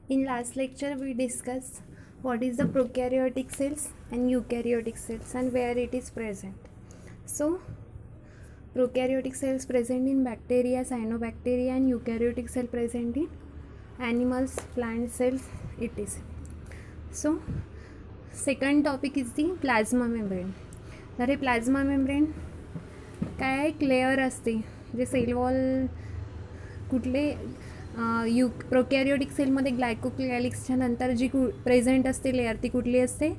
In last lecture, we discussed what is the prokaryotic cells and eukaryotic cells and where it is present. So, prokaryotic cells present in bacteria, cyanobacteria, and eukaryotic cell present in animals, plant cells, etc. So, second topic is the plasma membrane. तर हे plasma membrane काय एक layer असते जे sale wall कुठले प्रोकॅरियोटिक सेलमध्ये ग्लायकोक्लियालिक्सच्या नंतर जी present असते लेअर ती कुठली असते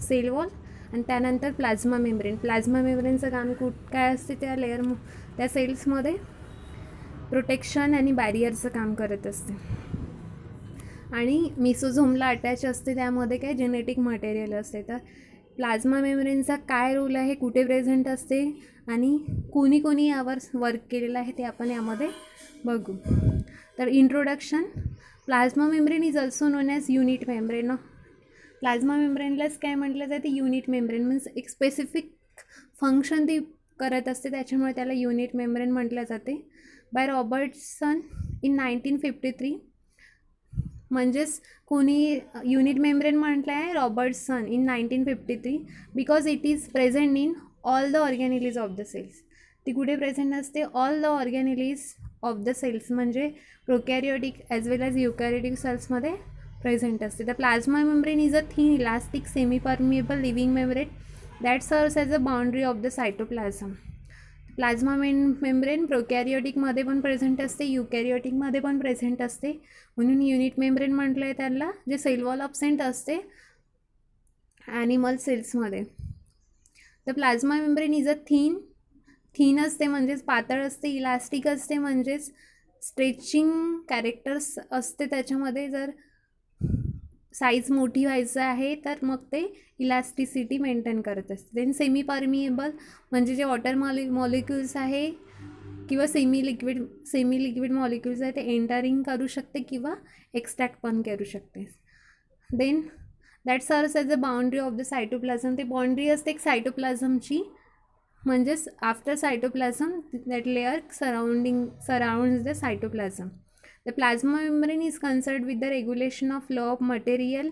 सेल वॉल आणि त्यानंतर प्लाझ्मा मेम्ब्रेनचं काम काय असते त्या लेअर त्या सेल्समध्ये प्रोटेक्शन आणि बॅरियरचं काम करत असते आणि मिसोझोमला अटॅच असते त्यामध्ये काय जेनेटिक मटेरियल असते. तर प्लाझ्मा मेम्ब्रेनचा काय रोल आहे कुठे प्रेझेंट असते आणि कोणी यावर वर्क केलेलं आहे ते आपण यामध्ये बघू. तर introduction plasma membrane is also known as unit membrane. Plasma मेम्ब्रेनलाच काय म्हटलं जाते युनिट मेम्ब्रेन मीन्स एक स्पेसिफिक फंक्शन ती करत असते त्याच्यामुळे त्याला युनिट मेम्ब्रेन म्हटलं जाते. बाय रॉबर्टसन इन 1953 म्हणजेच कोणी युनिट मेम्ब्रेन म्हटलं आहे Robertson in 1953 because it is present in all the organelles of the cells. ती कुठे प्रेझेंट असते all the organelles of the cells म्हणजे prokaryotic as well as eukaryotic सेल्समध्ये प्रेझेंट असते. The plasma membrane is a thin elastic semi permeable living membrane that serves as a boundary of the cytoplasm. Plasma membrane प्रोकॅरियोटिकमध्ये पण present असते युकॅरियोटिकमध्ये पण present असते म्हणून unit membrane म्हटलं आहे त्याला जे सेल वॉल अब्सेंट असते ॲनिमल सेल्समध्ये. तर plasma membrane is a thin असते म्हणजेच पातळ असते इलास्टिक असते म्हणजेच स्ट्रेचिंग कॅरेक्टर्स असते त्याच्यामध्ये. जर साईज मोठी व्हायचं आहे तर मग ते इलास्टिसिटी मेंटेन करत असते. देन सेमी परमिएबल म्हणजे जे वॉटर मॉलिक्युल्स आहे किंवा सेमी लिक्विड मॉलिक्युल्स आहे ते एंटरिंग करू शकते किंवा एक्स्ट्रॅक्ट पण करू शकते. Then that serves as a boundary of the cytoplasm. ते बाउंड्री असते एक सायटोप्लाझमची म्हणजेच after cytoplasm that layer surrounds the cytoplasm. The plasma membrane is concerned with the regulation of flow of material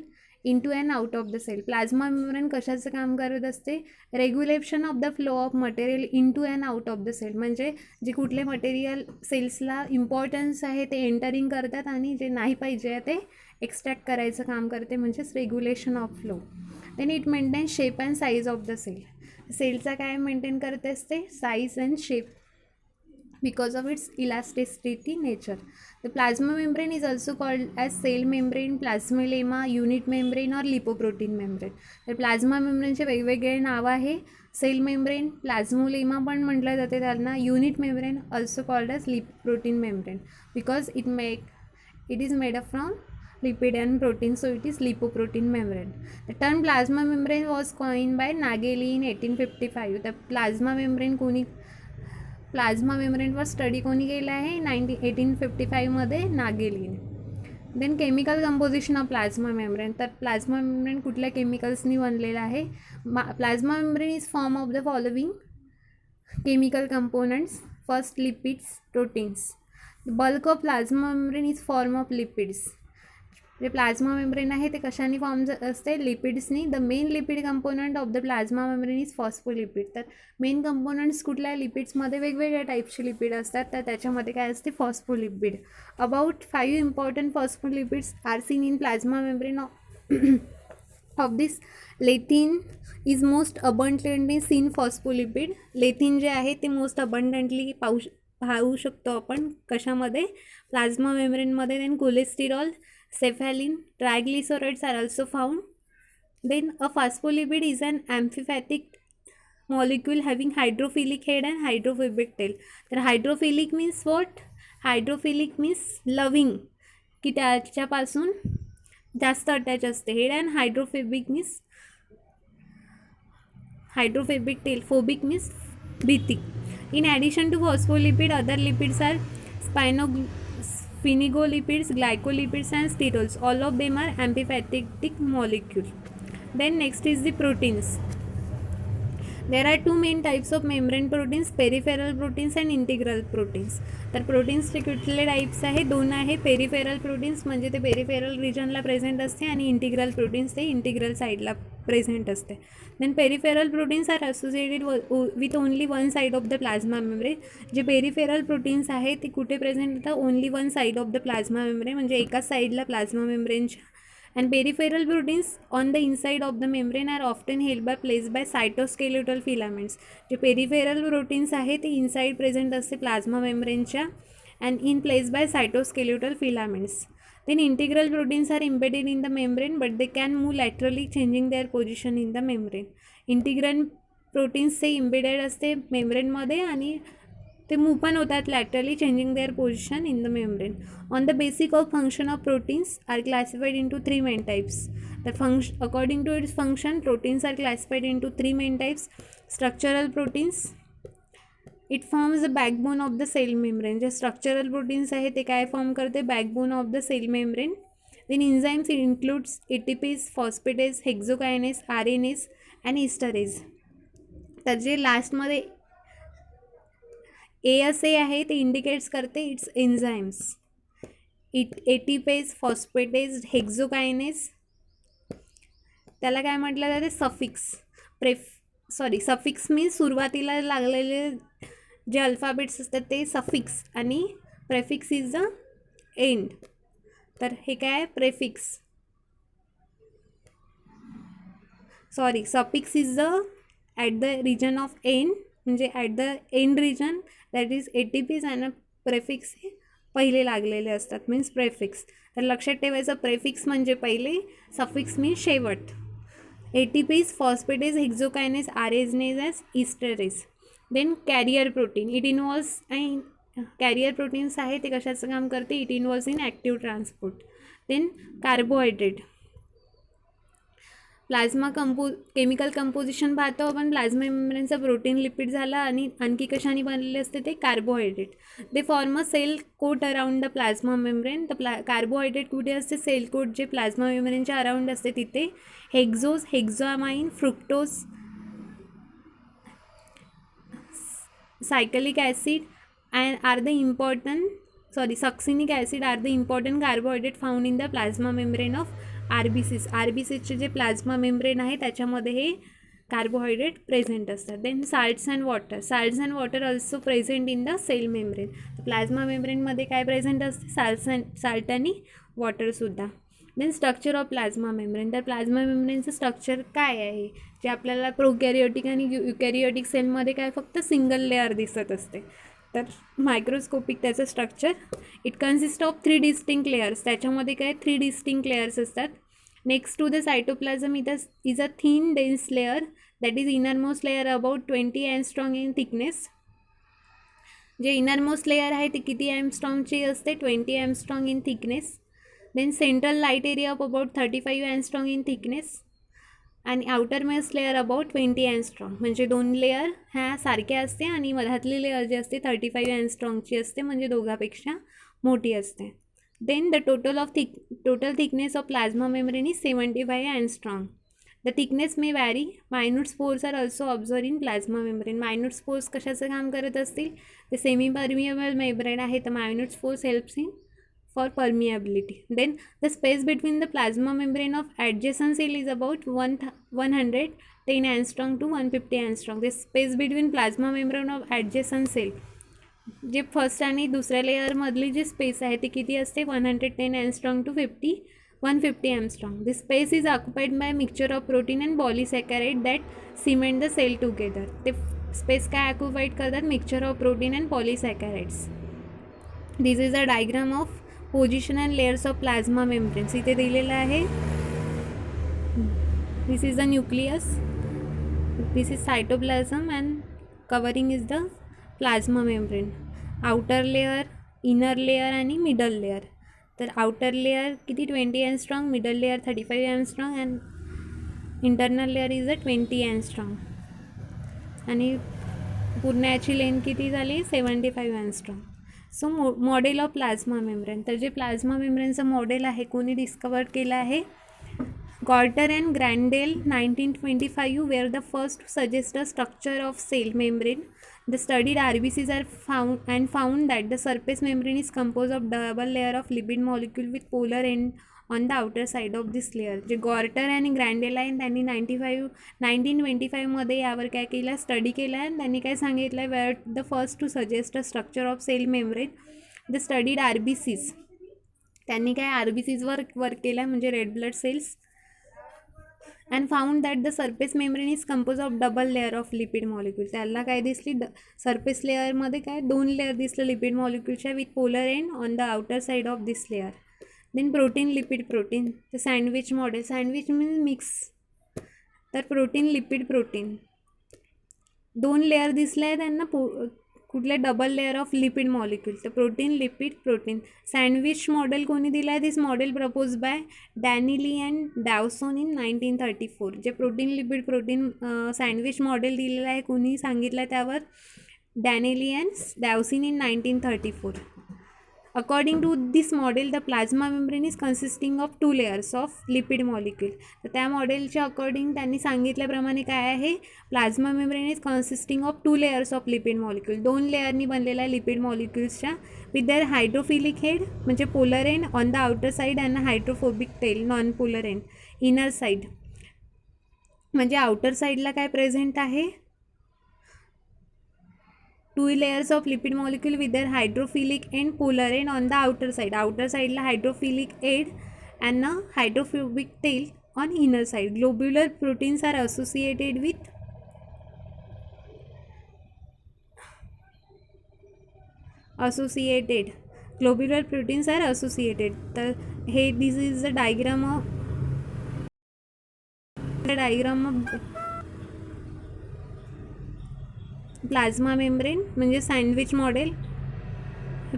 into and out of the cell. Plasma membrane कशाचं काम करत असते regulation of the flow of material into and out of the cell म्हणजे जे कुठले material सेल्सला importance आहे ते entering करतात आणि जे नाही पाहिजे ते एक्स्ट्रॅक्ट करायचं काम करते म्हणजेच regulation of flow. Then it maintain shape and size of the cell. सेलचा काय मेंटेन करत असते size and shape because of its elasticity nature. The plasma membrane is also called as cell membrane, plasmalemma, unit membrane or lipoprotein membrane. तर plasma मेम्ब्रेनचे वेगवेगळे नाव आहे. Sale membrane प्लाझ्मोलेमा पण म्हटलं जाते त्यांना. Unit membrane also called as lipoprotein membrane because it is made up from lipid and protein, so it is lipoprotein membrane. The term plasma membrane was coined by Nageli in 1855. The plasma membrane plasma मेम्ब्रेनवर study कोणी केला आहे 1855मध्ये नागेलीने. Then chemical composition of plasma membrane. तर plasma membrane कुठल्या केमिकल्सनी बनलेला आहे plasma membrane is form of the following chemical components. First lipids proteins. Bulk of plasma membrane is form of lipids. जे प्लाझ्मा मेम्ब्रेन आहे ते कशाने फॉर्म असते लिपिड्सनी. The main lipid component of the plasma membrane is phospholipid. तर main components कुठल्या लिपिड्समध्ये वेगवेगळ्या टाईपचे लिपिड असतात तर त्याच्यामध्ये काय असते phospholipid. About 5 important phospholipids are seen in plasma membrane. Of this lecithin is most abundantly seen phospholipid. Lecithin जे आहे ते मोस्ट अबंडंटली पाहू शकतो आपण कशामध्ये प्लाझ्मा मेम्ब्रेनमध्ये. Then cholesterol, cephalin, triglycerides are also found. Then a phospholipid is an amphipathic molecule having hydrophilic head and hydrophobic tail. तर hydrophilic means what hydrophilic means loving की त्याच्यापासून जास्त अटॅच असते head and hydrophobic means hydrophobic tail. Phobic means भीती. In addition to phospholipid other lipids are sphingolipids, glycolipids and sterols. All of them are amphipathic molecule. Then next is the proteins. There are two main types of membrane proteins, peripheral proteins and integral proteins. तर प्रोटीन्सचे कुठले types आहे, दोन आहे. Peripheral proteins म्हणजे ते peripheral रिजनला present असते आणि इंटिग्रल प्रोटीन्स ते इंटिग्रल साईडला प्रेझेंट असते. Then peripheral proteins are associated with only one side of the plasma membrane. जे पेरिफेरल प्रोटीन्स आहे ते कुठे प्रेझेंट होतात, only one side of the plasma membrane, म्हणजे एकाच साईडला प्लाझ्मा मेम्ब्रेनच्या. And peripheral proteins on the inside of the membrane are often held by placed by cytoskeletal filaments. जे पेरिफेरल प्रोटीन्स आहे ते इनसाइड प्रेझेंट असते प्लाझ्मा मेम्ब्रेनच्या and in place by cytoskeletal filaments. Then integral proteins are embedded in the membrane but they can move laterally changing their position in the membrane. Integral proteins ते embedded असते मेम्ब्रेनमध्ये आणि ते move पण होतात laterally changing their position in the membrane. On the basic of function of proteins are classified into three main types. तर according to its function proteins are classified into three main types. Structural proteins, it forms the backbone of the cell membrane. जे structural proteins आहे ते काय form करते, backbone of the cell membrane. Then enzymes includes ATPase, phosphatase, hexokinase, RNase and esterase. तर जे लास्टमध्ये ए असे आहे ते इंडिकेट्स करते इट्स एन्झाईम्स. एटीपेज, फॉस्फेटेज, हेक्झोकायनेस, त्याला काय म्हटलं जाते, सफिक्स. सफिक्स मीन्स सुरुवातीला लागलेले जे अल्फाबेट्स असतात ते सफिक्स आणि प्रेफिक्स इज द एंड. तर हे काय आहे, prefix. Suffix is the at the region of end, म्हणजे at the end region, that is ATPase. आणि प्रेफिक्स हे पहिले लागलेले असतात, मीन्स प्रेफिक्स. तर लक्षात ठेवायचं, प्रेफिक्स म्हणजे पहिले, सफिक्स मीन्स शेवट. ATPase, phosphatase, hexokinase, RNase, esterase. Then carrier protein, it involves, आणि कॅरियर प्रोटीन्स आहे ते कशाचं काम करते, it involves in active transport. Then carbohydrate, plasma chemical composition पाहतो आपण. प्लाझ्मा मेम्ब्रेनचा प्रोटीन लिपिड झाला आणि आणखी कशाने बनलेले असते ते carbohydrate. They form a cell coat around the plasma membrane. तर कार्बोहायड्रेट कुठे असते, सेल कोट जे प्लाझ्मा मेम्ब्रेनच्या अराउंड असते तिथे. Hexose, hexamine, fructose, cyclic acid and are the important succinic acid are the important carbohydrate found in the plasma membrane of RBCs. RBCsचे जे plasma membrane आहे त्याच्यामध्ये हे कार्बोहायड्रेट प्रेझेंट असतात. Then salts and water also present in the cell membrane. Plasma मेम्ब्रेनमध्ये काय present असते, salt आणि वॉटरसुद्धा. Then structure of plasma membrane. तर प्लाझ्मा मेम्ब्रेनचं स्ट्रक्चर काय आहे, जे आपल्याला प्रोकॅरियोटिक आणि युकॅरियोटिक सेलमध्ये काय फक्त सिंगल लेअर दिसत असते. तर मायक्रोस्कोपिक त्याचं structure, it consist of 3 distinct layers. त्याच्यामध्ये काय 3 डिस्टिंक्ट लेयर्स असतात. Next to the cytoplasm is a thin dense layer that is innermost layer about 20 angstrom in thickness. जे इनरमोस्ट लेअर आहे ते किती एंगस्ट्रॉमची असते, 20 angstrom in thickness. Then central light area of about 35 angstrom in thickness आणि outermost layer about 20 angstrom. म्हणजे दोन layer ह्या सारख्या असते आणि मधातली लेअर जी असते 35 एंगस्ट्रॉमची असते, म्हणजे दोघापेक्षा मोठी असते. Then the total thickness of plasma membrane is 75 angstrom. The thickness may vary. Minute pores are also observe in plasma membrane. Minute pores कशाचं काम करत असतील, ते सेमी परमिएबल मेम्ब्रेन आहे, तर minute spores helps in for permeability. Then the space between the plasma membrane of adjacent cell is about 110 angstrom to 150 angstrom. The space between plasma membrane of adjacent cell, जे first आणि दुसऱ्या लेअरमधली जी space आहे ती किती असते, 110 angstrom to 150 angstrom. This space is occupied by a mixture of protein and polysaccharide that cement the cell together. ते space काय occupied करतात, mixture of protein and polysaccharides. This is a diagram of position and layers of plasma membranes. इथे दिलेलं आहे. This is the nucleus, this is cytoplasm and covering is the plasma membrane. Outer layer, inner layer आणि middle layer. तर outer layer किती 20 angstrom, middle layer 35 angstrom and internal layer is a 20 angstrom. आणि पूर्ण याची length किती झाली, 75 angstrom. So model of plasma membrane. तर जे प्लाझ्मा मेम्ब्रेनचं मॉडेल आहे कोणी डिस्कवर केलं आहे, Gorter and Grandel 1925 were the first to suggest a structure of cell membrane. The studied RBCs are found that the surface membrane is composed of double layer of lipid molecule with polar end on the outer side of this layer. जे गॉर्टर आणि ग्रँडेल आहे त्यांनी 1925मध्ये यावर काय केलं, study केला आहे. त्यांनी काय सांगितलं, were the first to suggest a structure of cell membrane. The studied RBCs, त्यांनी काय RBCsवर वर्क केलं आहे, म्हणजे red blood cells, and found that the surface membrane is compose of double layer of lipid molecule. त्याला काय दिसली, surface लेअरमध्ये काय 2 लेअर दिसलं लिपिड मॉलिक्यूलच्या with polar end on the outer side of this layer. Then protein lipid protein, तर sandwich model, sandwich means mix, तर protein lipid protein 2 layer दिसले आहे त्यांना, कुठले double layer of lipid molecule, तर protein lipid protein. Sandwich model कोणी दिलं आहे, this model propose by Danielli and Davson in 1934. जे protein lipid protein sandwich model दिलेलं आहे, कोणी सांगितलं त्यावर, Danielli and Davson in 1934. According to this model, the plasma membrane is consisting of 2 layers of lipid molecule. तर त्या मॉडेलच्या according त्यांनी सांगितल्याप्रमाणे काय आहे, plasma membrane is consisting of 2 layers of lipid molecule, 2 लेअरनी बनलेल्या लिपिड मॉलिक्यूल्सच्या, विथ देअर हायड्रोफिलिक हेड म्हणजे polar end on the outer side and hydrophobic tail non polar end inner side. म्हणजे आउटर साईडला काय प्रेझेंट आहे, 2 layers of lipid molecule with their hydrophilic and polar end on the outer side. Outer side la hydrophilic end and a hydrophobic tail on inner side. Globular proteins are associated with globular proteins are associated. Hey, this is the diagram of plasma membrane म्हणजे sandwich model,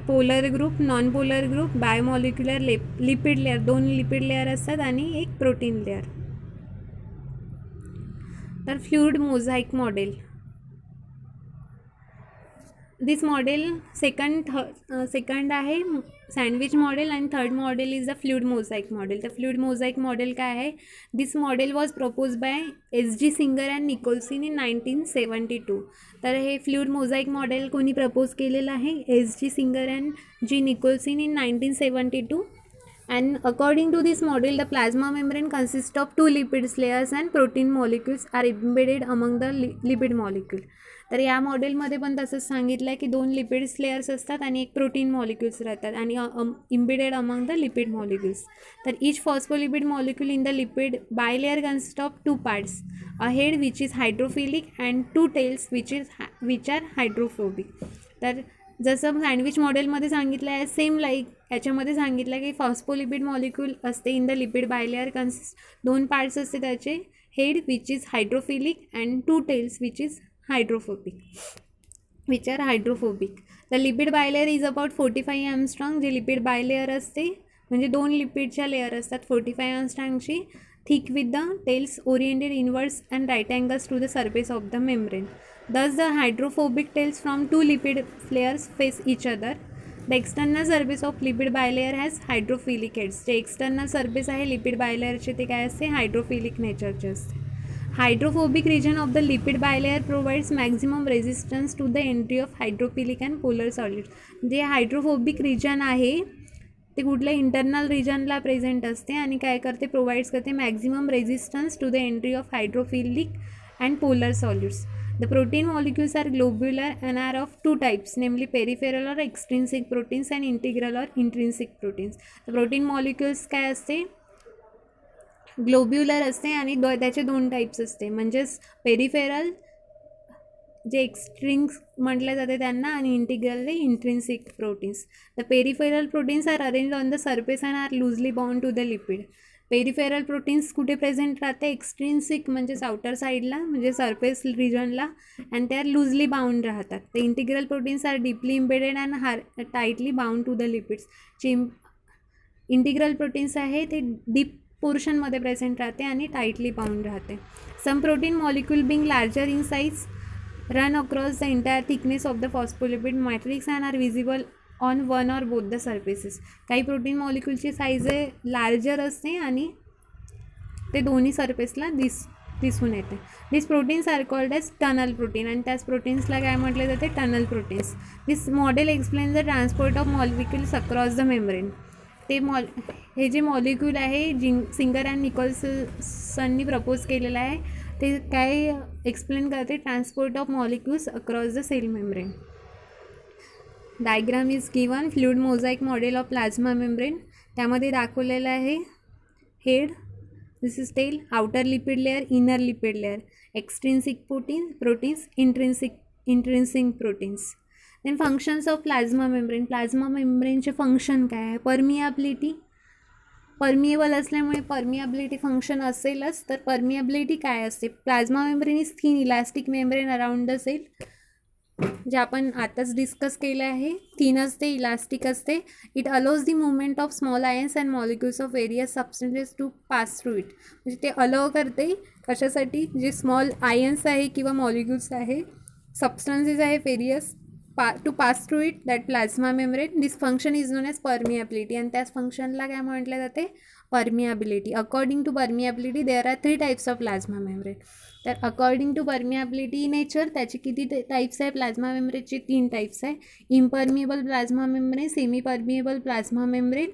polar group, non polar group, biomolecular lipid layer, 2 lipid layer असतात आणि एक protein layer. तर fluid mosaic model, this model second आहे sandwich model आणि third model is the fluid mosaic model. तर fluid mosaic model काय आहे, this model was propose by SG Singer and Nicolson in 1972. तर हे फ्लुइड मोझाईक मॉडेल कोणी propose केलेलं आहे, SG Singer and G Nicholson in 1972. And according to this model, the plasma membrane consists of 2 lipid layers and protein molecules are embedded among the lipid molecule. तर या मॉडेलमध्ये पण तसंच सांगितलं आहे की 2 लिपिड लेयर्स असतात आणि एक प्रोटीन मॉलिक्युल्स राहतात आणि embedded among the lipid molecules. तर each phospholipid molecule in the lipid bilayer consist of 2 parts, a head which is hydrophilic and 2 tails which are hydrophobic. तर जसं सँडविच मॉडेलमध्ये सांगितलं आहे, सेम लाईक याच्यामध्ये सांगितलं आहे की फॉस्फोलिपिड मॉलिक्यूल असते in the lipid bilayer consist, 2 parts असते त्याचे, head which is hydrophilic and 2 tails which is hydrophobic. The lipid bilayer is about 45 Armstrong. जे लिपिड बायलेअर असते म्हणजे 2 लिपिडच्या लेअर असतात 45 Armstrongची, thick with the tails oriented inwards and right angles to the surface of the membrane. Thus the hydrophobic tails from 2 lipid layers face each other. The external surface of lipid bilayer has hydrophilic heads. जे external surface आहे lipid बायलेअरचे ते काय असते, hydrophilic नेचरचे असते. Hydrophobic region of the lipid bilayer provides maximum resistance to the entry of hydrophilic and polar solids. जे hydrophobic region आहे ते कुठल्या इंटरनल रिजनला प्रेझेंट असते आणि काय करते, प्रोव्हाइड्स करते maximum resistance to the entry of hydrophilic and polar solids. The protein molecules are globular and are of 2 types, namely peripheral or extrinsic proteins and integral or intrinsic proteins. The protein molecules काय असते, globular असते आणि त्याचे 2 types असते, म्हणजेच peripheral जे एक्स्ट्रिंग्स म्हटले जाते त्यांना आणि integral the intrinsic proteins. The peripheral proteins are arrange on the surface and are loosely bound to the lipid. Peripheral proteins कुठे प्रेझेंट राहते, एक्स्ट्रिन्सिक म्हणजेच आउटर साईडला म्हणजे सरफेस रिजनला, आणि त्या लूजली बाउंड राहतात. The integral proteins are deeply embedded and tightly bound to the lipids. जे इंटिग्रल प्रोटीन्स आहे ते डीप पोर्शनमध्ये प्रेझेंट राहते आणि टाईटली बाउंड राहते. Some protein molecule being larger in size run across the entire thickness of the phospholipid matrix and are visible on one or both the surfaces. काही protein मॉलिक्यूलची size larger असते आणि ते दोन्ही सरफेसला दिसून येते. This proteins are called as tunnel protein, आणि त्याच प्रोटीन्सला काय म्हटले जाते, tunnel proteins. This model explain the transport of molecules across the membrane. ते हे जे मॉलिक्यूल आहे सिंगर अँड निकोल्सननी प्रपोज केलेलं आहे, ते काय एक्सप्लेन करते, transport of molecules across the cell membrane. Diagram is given. Fluid mosaic model of plasma membrane. त्यामध्ये दाखवलेलं आहे head, this is tail, outer lipid layer, inner lipid layer, extrinsic proteins, intrinsic proteins. Then functions of plasma membrane. Plasma मेम्ब्रेनचे function काय आहे, permeability, permeable असल्यामुळे permeability function असेलच. तर permeability काय असते, plasma membrane is thin elastic membrane around the cell, जे आपण आताच डिस्कस केलं आहे, थिन असते, इलास्टिक असते. It allows the movement of small ions and molecules of various substances to pass through it. म्हणजे ते अलाव करते कशासाठी, जे स्मॉल आयन्स आहे किंवा मॉलिक्युल्स आहे, सबस्टन्सेस आहे various, to pass through it, that plasma membrane. This function is known as permeability, and त्याच फंक्शनला काय म्हटलं जाते, permeability. According to permeability there are 3 types of plasma membrane. तर अकॉर्डिंग टू परमियाबिलिटी नेचर त्याचे किती टाईप्स आहे, प्लाझ्मा मेम्ब्रेनचे 3 टाईप्स आहे, impermeable plasma membrane, semi permeable plasma membrane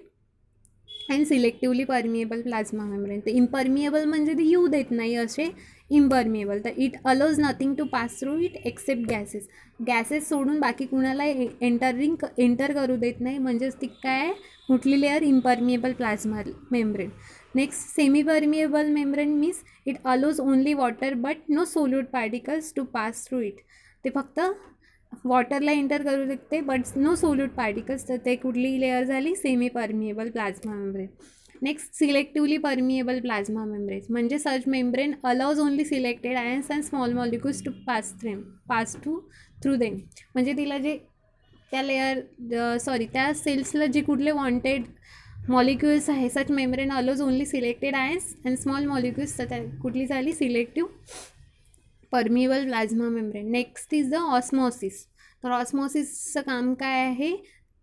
and selectively permeable plasma membrane. तर इम्परमिएबल म्हणजे ते येऊ देत नाही असे इम्परमिएबल. तर it allows nothing to pass through it except gases सोडून बाकी कुणाला एंटर करू देत नाही, म्हणजेच ती काय, कुठली layer, impermeable plasma membrane. Next semi permeable membrane means it allows only water but no solute particles to pass through it. ते फक्त वॉटरला एंटर करू शकते बट नो सोल्यूट पार्टिकल्स. तर ते कुठली लेअर झाली, semi permeable plasma membrane. Next selectively permeable plasma membrane म्हणजे such membrane allows only selected ions and small molecules to pass through them. म्हणजे तिला जे त्या त्या सेल्सला जे कुठले वॉन्टेड मॉलिक्युल्स आहे, such membrane allows only selected ions and small molecules. तर त्या कुठली झाली, selective permeable plasma membrane. Next is the osmosis. तर ऑस्मॉसिसचं काम काय आहे,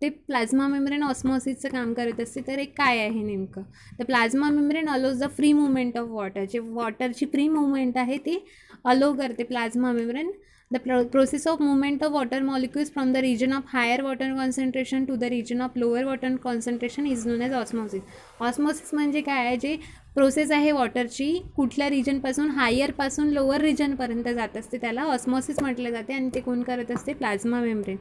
ते प्लाझ्मा मेम्ब्रेन ऑस्मॉसिसचं काम करत असते. तर हे काय आहे नेमकं, तर plasma membrane allows the free movement of water. जे वॉटरची फ्री मुवमेंट आहे ते अलो करते plasma membrane. The process of movement of water molecules from the region of higher water concentration to the region of lower water concentration is known as osmosis. Osmosis म्हणजे काय आहे, जे process आहे वॉटरची कुठल्या रिजनपासून हायरपासून lower रिजनपर्यंत जात असते, त्याला ऑस्मॉसिस म्हटलं जाते, आणि ते कोण करत असते, plasma membrane.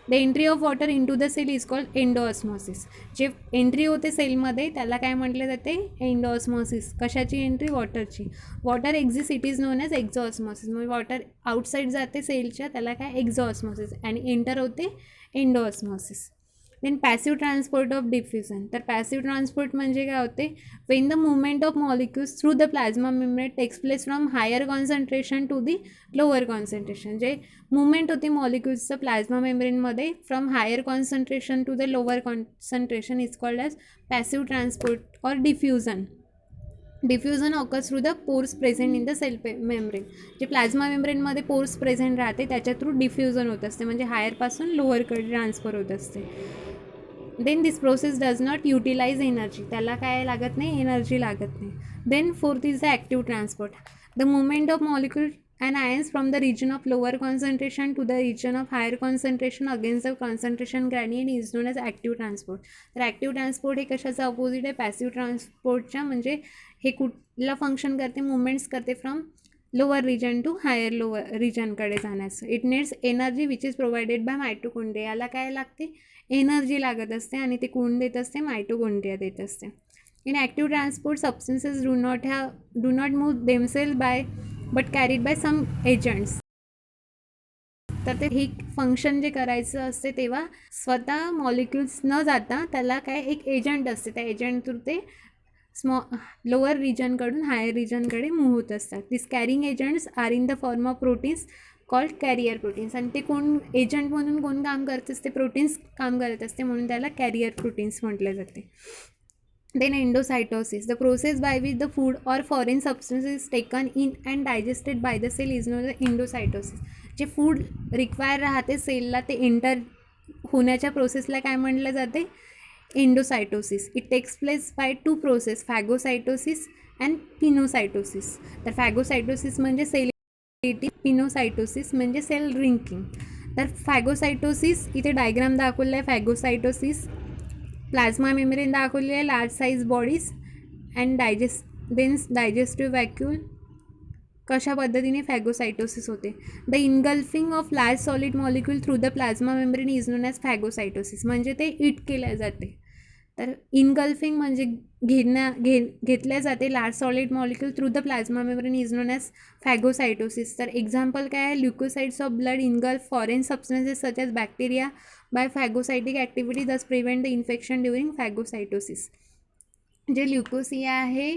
The entry of water into the cell is called endosmosis. जे एंट्री होते सेलमध्ये त्याला काय म्हटले जाते, एंडोऑस्मॉसिस. कशाची एंट्री, वॉटरची. Water exist it is known as exosmosis. म्हणजे वॉटर आउटसाईड जाते सेलच्या, त्याला काय, एक्झोऑस्मॉसिस, आणि एंटर होते endosmosis. Then passive transport of diffusion. तर पॅसिव्ह ट्रान्सपोर्ट म्हणजे काय होते, when the movement of molecules through the plasma membrane takes place from higher concentration to the lower concentration. जे मुवमेंट होते मॉलिक्युल्सचं प्लाझ्मा मेम्ब्रेनमध्ये from higher concentration to the lower concentration is called as passive transport or diffusion. Diffusion occurs through the pores present in the cell membrane. जे plasma मेम्ब्रेनमध्ये pores present राहते त्याच्या through diffusion होत असते, म्हणजे हायरपासून लोअरकडे ट्रान्सफर होत असते. Then this process does not utilize energy. त्याला काय लागत नाही, एनर्जी लागत नाही. Then fourth is the active transport. The movement of molecule and ions from the region of lower concentration to the region of higher concentration against the concentration gradient is known as active transport. तर active transport हे कशाचं opposite आहे, passive ट्रान्सपोर्टच्या. म्हणजे हे कुठला function करते, movements करते from lower region to higher lower रिजनकडे जाण्यास. It needs energy which is provided by mitochondria. याला काय लागते, एनर्जी लागत असते, आणि ते कोण देत असते, मायटोकॉन्ड्रिया देत असते. In active transport substances do not move themselves by but carried by some agents. तर ते हे फंक्शन जे करायचं असते तेव्हा स्वतः मॉलिक्युल्स न जाता त्याला काय, एक एजंट असते, त्या एजंट थ्रू ते लोअर रिजनकडून हायर रिजनकडे मूव्ह होत असतात. This carrying agents are in the form of proteins called carrier proteins. आणि ते कोण एजंट म्हणून कोण काम करत असते, प्रोटीन्स काम करत असते, म्हणून त्याला कॅरियर प्रोटीन्स म्हटले जाते. Then endocytosis, the process by which the food or foreign substance is taken in and digested by the cell is known as endocytosis. जे फूड रिक्वायर राहते सेलला ते एंटर होण्याच्या प्रोसेसला काय म्हटलं जाते, endocytosis. It takes place by 2 process, phagocytosis and pinocytosis. तर फॅगोसायटोसिस म्हणजे सेल, पिनोसायटोसिस म्हणजे सेल ड्रिंकिंग. तर फॅगोसायटोसिस इथे डायग्राम दाखवला आहे. फॅगोसायटोसिस प्लाझ्मा मेम्ब्रेन दाखवलेली आहे, large size bodies and digestive vacuole. कशा पद्धतीने फॅगोसायटोसिस होते? The engulfing of large solid molecule through the plasma membrane is known as phagocytosis. म्हणजे ते इट केल्या जाते. तर इनगल्फिंग म्हणजे घेतल्या जाते large solid molecule through the plasma membrane is known as phagocytosis. तर एक्झाम्पल काय आहे? Leucocytes of blood engulf foreign substances such as bacteria by phagocytic activity, thus prevent the infection during phagocytosis. जे leucocyte आहे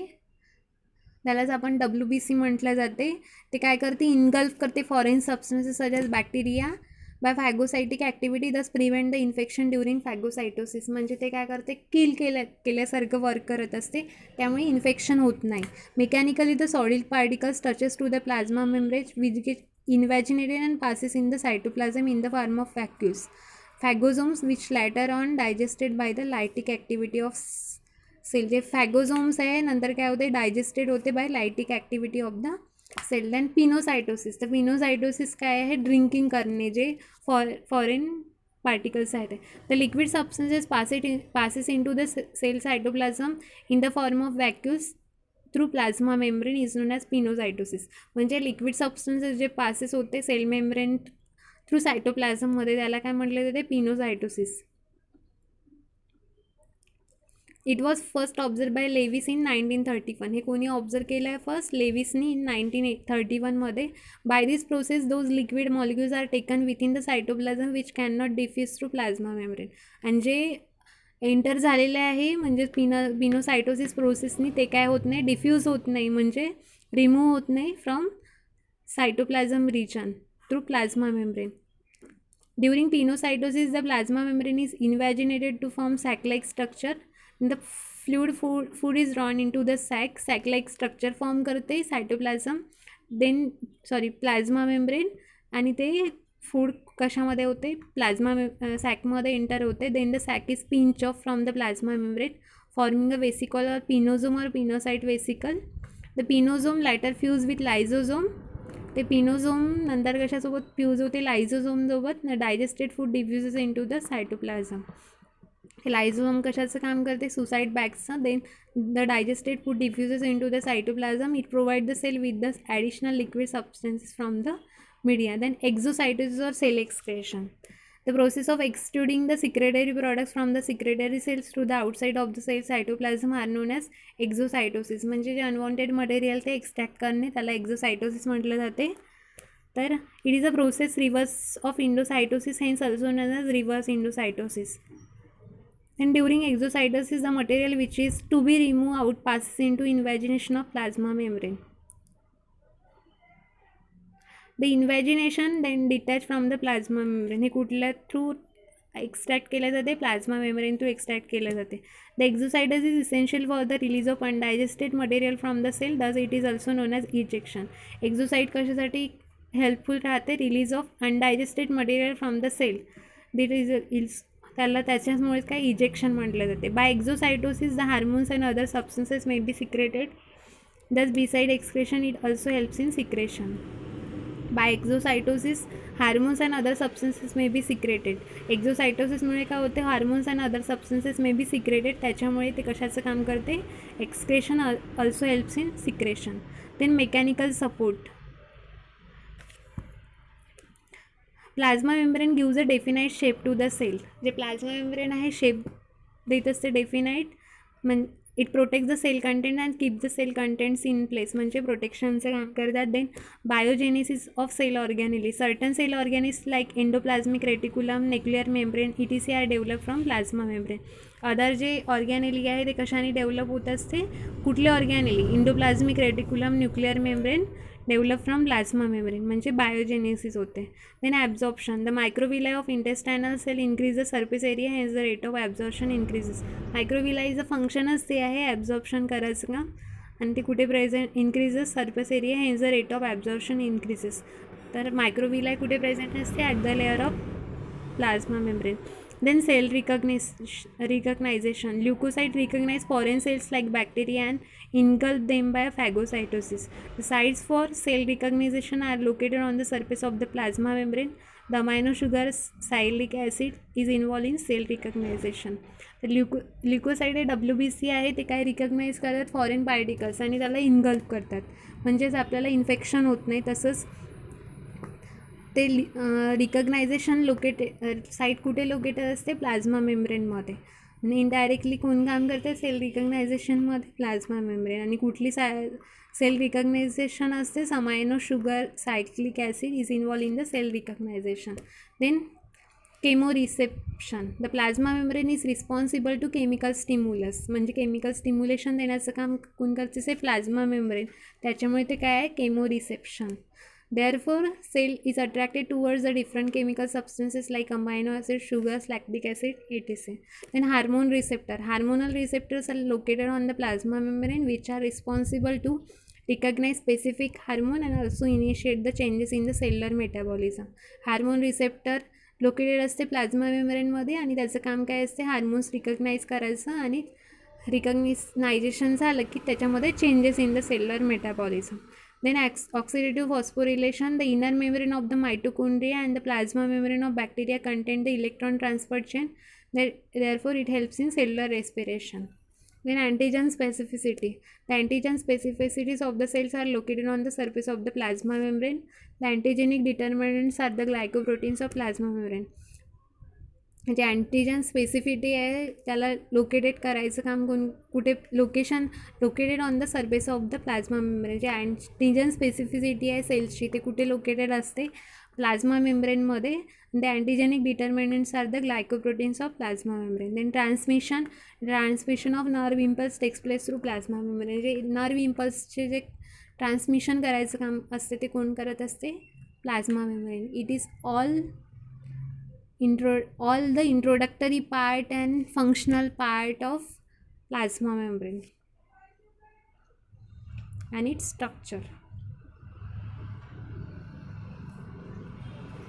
त्यालाच आपण WBC म्हटलं जाते. ते काय करते? इनगल्फ करते foreign substances such as bacteria by phagocytic activity, thus prevent the infection during phagocytosis. म्हणजे ते काय करते? किल केल्यासारखं वर्क करत असते, त्यामुळे इन्फेक्शन होत नाही. Mechanically the solid particles touches to the plasma membrane which get invaginated and passes in the cytoplasm in the form of vacuoles, phagosomes which later on digested by the lytic activity of cell. जे phagosomes आहे नंतर काय होते? Digested होते by lytic activity of the cell. Then pinocytosis. तर pinocytosis काय आहे? Drinking करणे, जे फॉरेन पार्टिकल्स आहेत. The liquid substances passes into the sale cytoplasm in the form of vacuoles through plasma membrane is known as pinocytosis. म्हणजे liquid substances जे passes होते cell membrane through सायटोप्लाझममध्ये, त्याला काय म्हटले जाते? Pinocytosis. It was first observe by Lewis in 1931. हे कोणी ऑब्झर्व केलं आहे फर्स्ट? लेविसनी इन 1931मध्ये. By this process those liquid molecules are taken within the cytoplasm which cannot diffuse through plasma membrane. आणि जे एंटर झालेले आहे म्हणजे पिनोसायटोसिस प्रोसेसनी ते काय होत नाही? डिफ्यूज होत नाही, म्हणजे रिमूव्ह होत नाही from cytoplasm region through plasma membrane. During pinocytosis, the plasma membrane is invaginated to form sac-like structure. The food is drawn into the sac-like structure form करते cytoplasm, प्लाझ्मा मेम्ब्रेन. आणि ते food कशामध्ये होते? Plasma सॅकमध्ये enter होते. Then the sac is pinch off from the plasma membrane forming a vesicle or pinosome or pinocyte vesicle. The pinosome later fuse with lysosome. ते pinosome नंतर कशासोबत fuse होते? लायझोझोमसोबत. Digested food diffuses into the cytoplasm. Lysosome कशाचं काम करते? Suicide बॅग्सचं. Then the digested food diffuses into the cytoplasm. It provide the cell with the additional liquid substances from the media. Then exocytosis or cell excretion. The process of extruding the secretory products from the secretory cells to the outside of the cell cytoplasm are known as exocytosis. म्हणजे जे unwanted material ते extract करणे त्याला एक्झोसायटोसिस म्हटलं जाते. तर it is a process reverse of endocytosis, hence also known as reverse endocytosis. And during exocytosis, the material which is to be removed out passes into invagination of plasma membrane. The invagination then detached from the plasma membrane. हे कुठल्या through extract केल्या जाते? Plasma membrane through extract केल्या जाते. The exocytosis is essential for the release of undigested material from the cell, thus it is also known as ejection. Exocyte कशासाठी helpful राहते? Release of undigested material from the cell. That is त्याला त्याच्यामुळेच काय ejection म्हटलं जाते. By exocytosis the hormones and other substances may be secreted, thus beside excretion it also helps in secretion. By exocytosis hormones and other substances may be secreted. एक्झोसायटोसिसमुळे काय होते? Hormones and other substances may be secreted, त्याच्यामुळे ते कशाचं काम करते? Excretion also helps in secretion. Then mechanical support. Plasma membrane gives a definite shape to the cell. जे plasma membrane आहे shape देत असते definite. It protect the cell content and keep the cell contents in place, म्हणजे प्रोटेक्शनचं काम करतात. Then biogenesis of cell organelle. Certain cell organelles like endoplasmic reticulum, nuclear membrane ETC R develop from plasma membrane. Other जे organelle आहे ते कशाने develop होत असते? कुठले organelle? Endoplasmic reticulum, nuclear membrane develop from plasma membrane, म्हणजे biogenesis होते. Then absorption. The microvilli of intestinal cell increase the surface area, hence the rate of absorption increases. मायक्रोविलायचं फंक्शनच ते आहे ॲब्झॉर्प्शन करायचं का, आणि ते कुठे present? Increases surface area, hence the rate of absorption increases. तर मायक्रोविलाय कुठे प्रेझेंट असते? At the layer of plasma membrane. Then cell recognition. Leukocyte recognize foreign cells like bacteria and engulf them by phagocytosis. The sites for cell recognition are located on the surface of the plasma membrane. The amino sugar sialic acid is involved in cell recognition. तर ल्युकोसाईड हे WBC आहे, ते काय recognise करतात foreign particles आणि त्याला engulf करतात, म्हणजेच आपल्याला इन्फेक्शन होत नाही. तसंच ते रिकग्नायझेशन साईट कुठे लोकेटेड असते, प्लाझ्मा मेम्ब्रेनमध्ये. आणि इनडायरेक्टली कोण काम करते सेल रिकग्नायझेशनमध्ये, प्लाझ्मा मेम्ब्रेन. आणि कुठली सेल रिकग्नायझेशन असते, amino sugar cyclic acid is involve in the cell recognition. Then chemoreception. The plasma membrane is responsible to chemical stimulus, म्हणजे केमिकल स्टिम्युलेशन देण्याचं काम कोण करते, से प्लाझ्मा मेम्ब्रेन. त्याच्यामुळे ते काय आहे, केमोरिसेप्शन. Therefore, cell is attracted towards the different chemical substances like amino acid, sugars, lactic acid, etc. Then hormone receptor. Hormonal receptors are located on the plasma membrane, which are responsible to recognize specific hormone and also initiate the changes in the cellular metabolism. Hormone receptor located असते plasma मेम्ब्रेनमध्ये आणि त्याचं काम काय असते, hormones recognise करायचं आणि recognisation झालं की त्याच्यामध्ये changes in the cellular metabolism. Then oxidative phosphorylation. The inner membrane of the mitochondria and the plasma membrane of bacteria contain the electron transport chain. Therefore, it helps in cellular respiration. Then antigen specificity. The antigen specificities of the cells are located on the surface of the plasma membrane. The antigenic determinants are the glycoproteins of plasma membrane. म्हणजे antigen specificity आहे, त्याला located करायचं काम कुठे, located on the surface of the plasma membrane. जे antigen specificity आहे सेल्सची, ते कुठे लोकेटेड असते, प्लाझ्मा मेम्ब्रेनमध्ये. The antigenic determinants are the glycoproteins of plasma membrane. Then transmission of nerve impulse takes place through plasma membrane. जे nerve इम्पल्सचे जे ट्रान्समिशन करायचं काम असते ते कोण करत असते, plasma membrane. It is all the introductory part and functional part of plasma membrane and its structure.